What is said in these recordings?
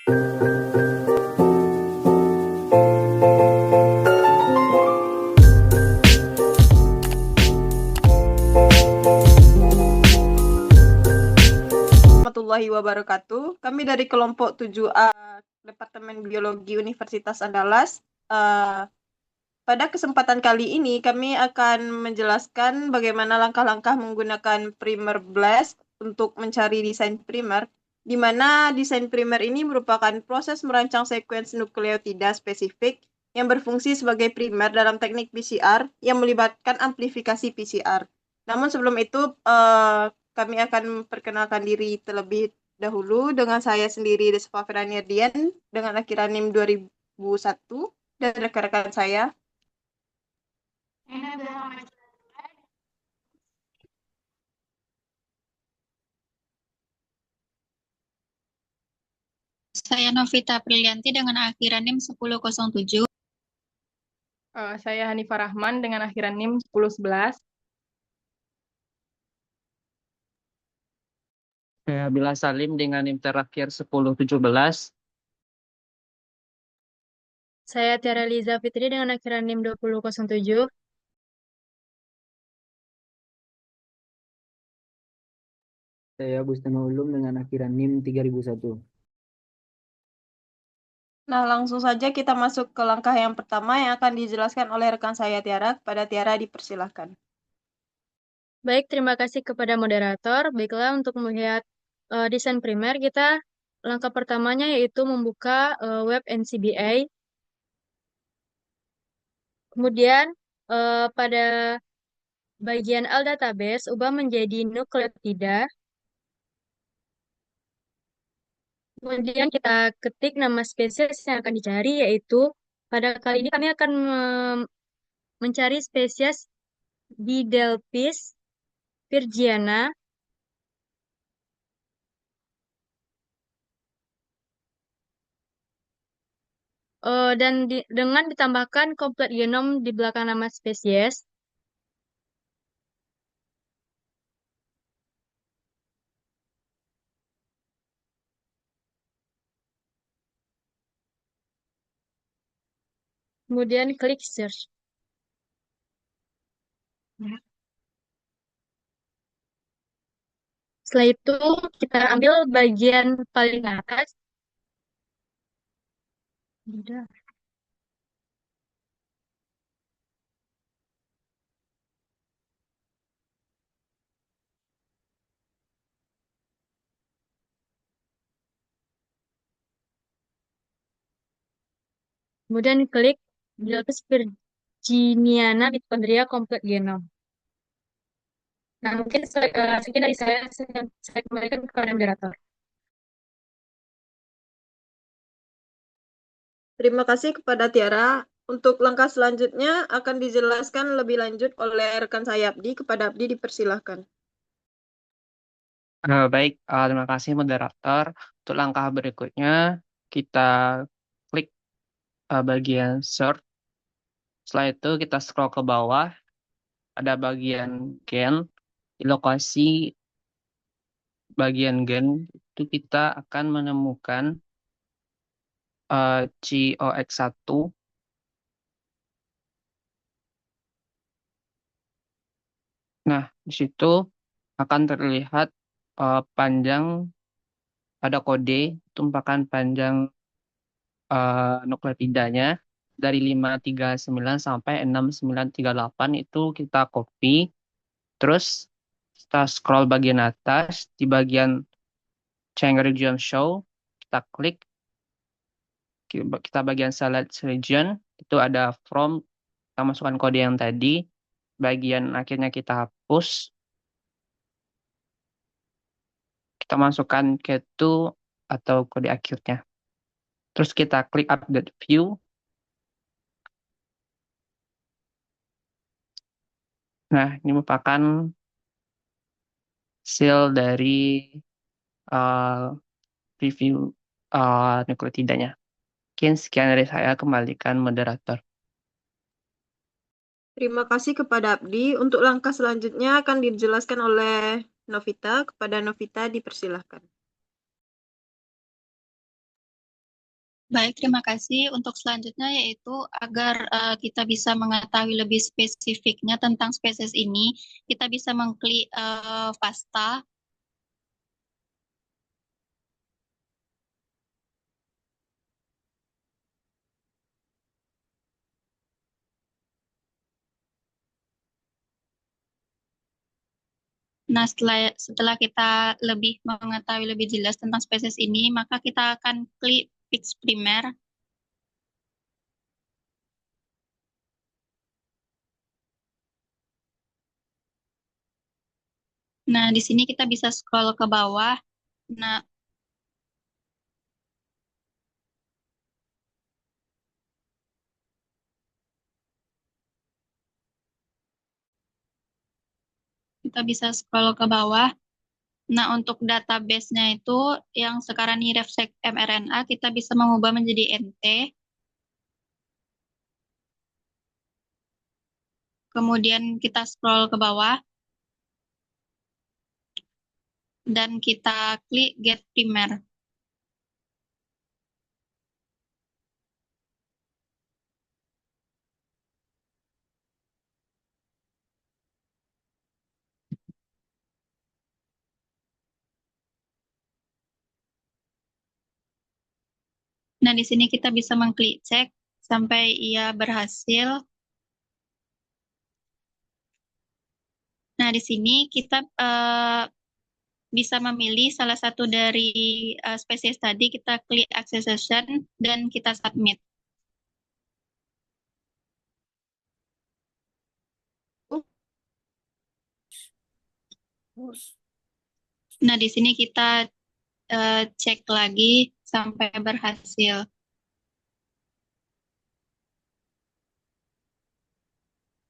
Warahmatullahi wabarakatuh. Kami dari kelompok 7A Departemen Biologi Universitas Andalas. Pada kesempatan kali ini kami akan menjelaskan bagaimana langkah-langkah menggunakan primer BLAST untuk mencari desain primer, di mana desain primer ini merupakan proses merancang sekuens nukleotida spesifik yang berfungsi sebagai primer dalam teknik PCR yang melibatkan amplifikasi PCR. Namun sebelum itu, kami akan memperkenalkan diri terlebih dahulu dengan saya sendiri, Desva Firaniardian, dengan akhiran NIM 2001, dan rekan-rekan saya. Saya Novita Prilianti dengan akhiran NIM 1007. Saya Hanifah Rahman dengan akhiran NIM 1011. Saya Bila Salim dengan NIM terakhir 1017. Saya Tiara Liza Fitri dengan akhiran NIM 2007. Saya Bustami Ulum dengan akhiran NIM 3001. Nah, langsung saja kita masuk ke langkah yang pertama yang akan dijelaskan oleh rekan saya Tiara. Kepada Tiara dipersilahkan. Baik, terima kasih kepada moderator. Baiklah, untuk melihat desain primer, langkah pertamanya yaitu membuka web NCBI. Kemudian pada bagian L database, ubah menjadi nukleotida. Kemudian kita ketik nama spesies yang akan dicari, yaitu pada kali ini kami akan mencari spesies Didelphis virgiana. Dan dengan ditambahkan komplit genom di belakang nama spesies. Kemudian klik search. Setelah itu kita ambil bagian paling atas. Kemudian klik Didelphis virginiana mitochondria komplit genom. Nah, mungkin sekian dari saya kembalikan kepada moderator. Terima kasih kepada Tiara. Untuk langkah selanjutnya akan dijelaskan lebih lanjut oleh rekan saya Abdi. Kepada Abdi dipersilahkan. Baik, terima kasih moderator. Untuk langkah berikutnya, kita klik bagian search. Setelah itu kita scroll ke bawah, ada bagian gen. Di lokasi bagian gen itu kita akan menemukan COX1. Nah, di situ akan terlihat panjang, ada kode, itu merupakan panjang nukleotidanya dari 539 sampai 6938 itu kita copy. Terus kita scroll bagian atas, di bagian change region show, kita klik, kita bagian select region, itu ada from, kita masukkan kode yang tadi, bagian akhirnya kita hapus, kita masukkan ke2 atau kode akhirnya. Terus kita klik update view. Nah, ini merupakan hasil dari review nukleotidanya. Mungkin sekian dari saya, kembalikan moderator. Terima kasih kepada Abdi. Untuk langkah selanjutnya akan dijelaskan oleh Novita. Kepada Novita dipersilahkan. Baik, terima kasih. Untuk selanjutnya yaitu agar kita bisa mengetahui lebih spesifiknya tentang spesies ini, kita bisa mengklik FASTA. Nah, setelah kita lebih mengetahui lebih jelas tentang spesies ini, maka kita akan klik fix primer. Nah, di sini kita bisa scroll ke bawah. Nah, kita bisa scroll ke bawah. Nah, untuk database-nya itu yang sekarang ini RefSeq mRNA, kita bisa mengubah menjadi NT. Kemudian kita scroll ke bawah. Dan kita klik Get Primer. Nah, di sini kita bisa mengklik cek sampai ia berhasil. Nah, di sini kita bisa memilih salah satu dari spesies tadi, kita klik accession dan kita submit. Nah, di sini kita cek lagi sampai berhasil.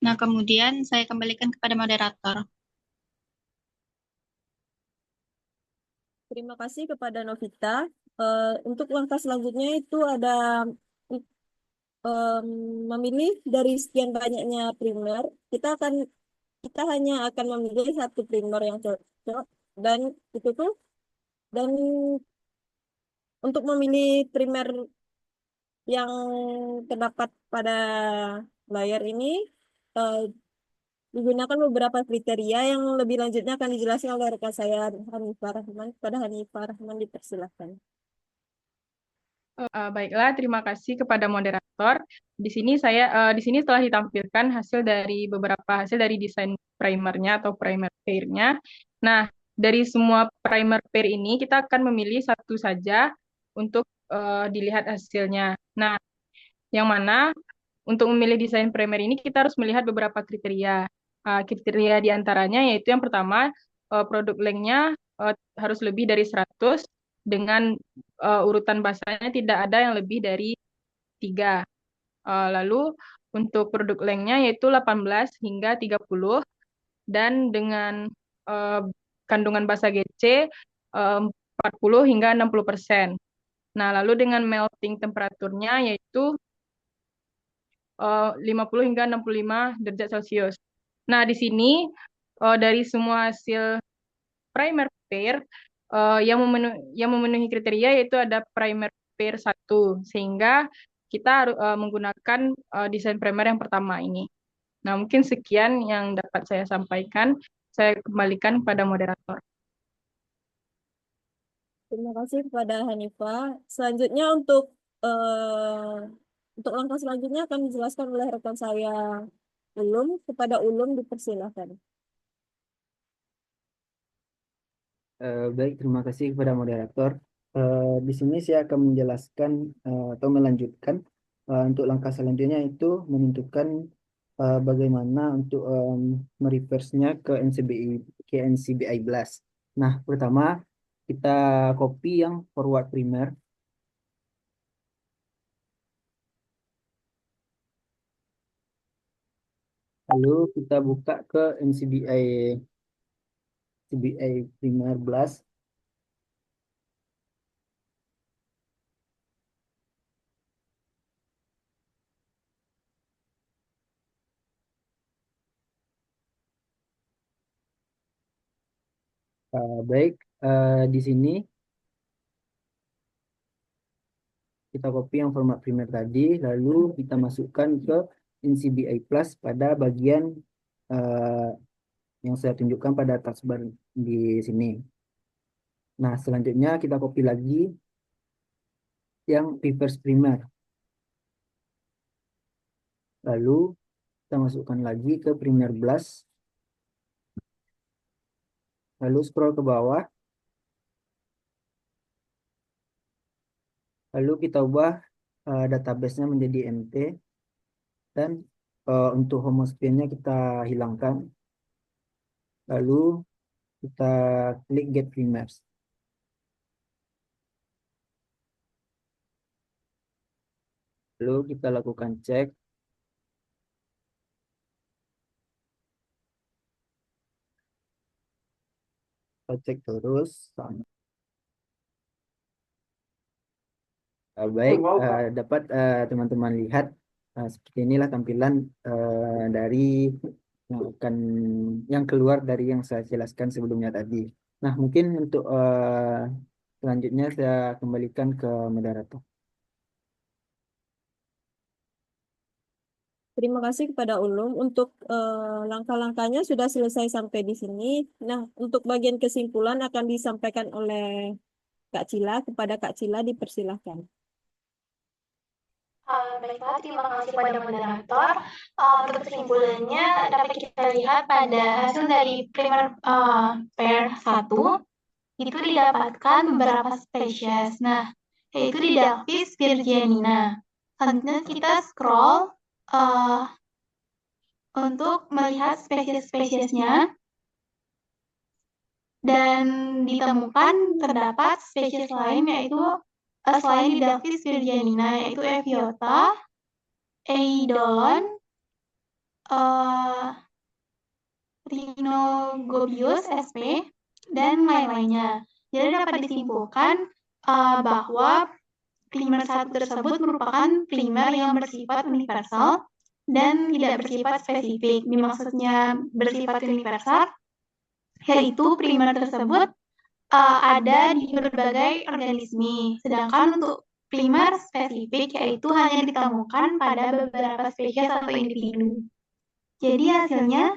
Nah, kemudian saya kembalikan kepada moderator. Terima kasih kepada Novita. Untuk langkah selanjutnya itu ada em, memilih dari sekian banyaknya primer. Kita hanya akan memilih satu primer yang cocok dan itu tuh dan untuk memilih primer yang terdapat pada layar ini eh, digunakan beberapa kriteria yang lebih lanjutnya akan dijelaskan oleh rekan saya Hanifah Rahman. Pada Hanifah Rahman dipersilakan. Baiklah, terima kasih kepada moderator. Di sini telah ditampilkan beberapa hasil dari desain primernya atau primer pair-nya. Nah, dari semua primer pair ini kita akan memilih satu saja untuk dilihat hasilnya. Nah, yang mana untuk memilih desain primer ini kita harus melihat beberapa kriteria. Kriteria diantaranya yaitu yang pertama, produk length-nya harus lebih dari 100 dengan urutan basanya tidak ada yang lebih dari 3. Lalu untuk produk length-nya yaitu 18 hingga 30 dan dengan eh, kandungan basa GC 40 hingga 60%. Nah, lalu dengan melting temperaturnya yaitu 50 hingga 65 derajat Celcius. Nah, di sini dari semua hasil primer pair yang memenuhi kriteria yaitu ada primer pair 1 sehingga kita harus menggunakan desain primer yang pertama ini. Nah, mungkin sekian yang dapat saya sampaikan. Saya kembalikan pada moderator. Terima kasih kepada Hanifah. Selanjutnya untuk langkah selanjutnya akan dijelaskan oleh rekan saya Ulum. Kepada Ulum dipersilakan. Baik, terima kasih kepada moderator. Di sini saya akan menjelaskan atau melanjutkan untuk langkah selanjutnya itu menentukan bagaimana untuk mereverse-nya ke NCBI Blast. Nah, pertama kita copy yang forward primer. Lalu kita buka ke NCBI primer Blast. Baik, di sini kita copy yang format primer tadi, lalu kita masukkan ke NCBI Plus pada bagian yang saya tunjukkan pada taskbar di sini. Nah, selanjutnya kita copy lagi yang reverse primer. Lalu kita masukkan lagi ke primer blast. Lalu scroll ke bawah. Lalu kita ubah database-nya menjadi MT. Dan untuk home screen-nya kita hilangkan. Lalu kita klik get primers. Lalu kita lakukan cek. Kita cek terus. Baik, dapat teman-teman lihat seperti inilah tampilan dari yang keluar dari yang saya jelaskan sebelumnya tadi. Nah, mungkin untuk selanjutnya saya kembalikan ke moderator. Terima kasih kepada Ulum. Untuk langkah-langkahnya sudah selesai sampai di sini. Nah, untuk bagian kesimpulan akan disampaikan oleh Kak Cila. Kepada Kak Cila dipersilahkan. Baiklah, terima kasih pada moderator. Untuk kesimpulannya dapat kita lihat pada hasil dari primer pair 1 itu didapatkan beberapa spesies. Nah, yaitu Didactys virgianina. Selanjutnya kita scroll untuk melihat spesies-spesiesnya. Dan ditemukan terdapat spesies lain yaitu selain Didactys virgianina yaitu Eviota, Eidolon, Rhinogobius sp, dan lain-lainnya. Jadi dapat disimpulkan bahwa primer 1 tersebut merupakan primer yang bersifat universal dan tidak bersifat spesifik. Dimaksudnya bersifat universal, yaitu primer tersebut ada di berbagai organisme. Sedangkan untuk primer spesifik yaitu hanya ditemukan pada beberapa spesies atau individu. Jadi hasilnya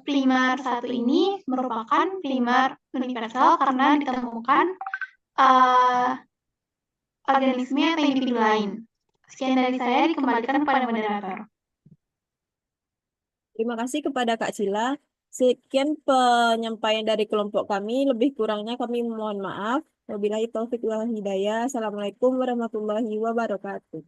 primer 1 ini merupakan primer universal karena ditemukan organisme atau individu lain. Sekian dari saya, dikembalikan kepada moderator. Terima kasih kepada Kak Cila. Sekian penyampaian dari kelompok kami. Lebih kurangnya kami mohon maaf. Wabillahi taufiq wal hidayah. Assalamualaikum warahmatullahi wabarakatuh.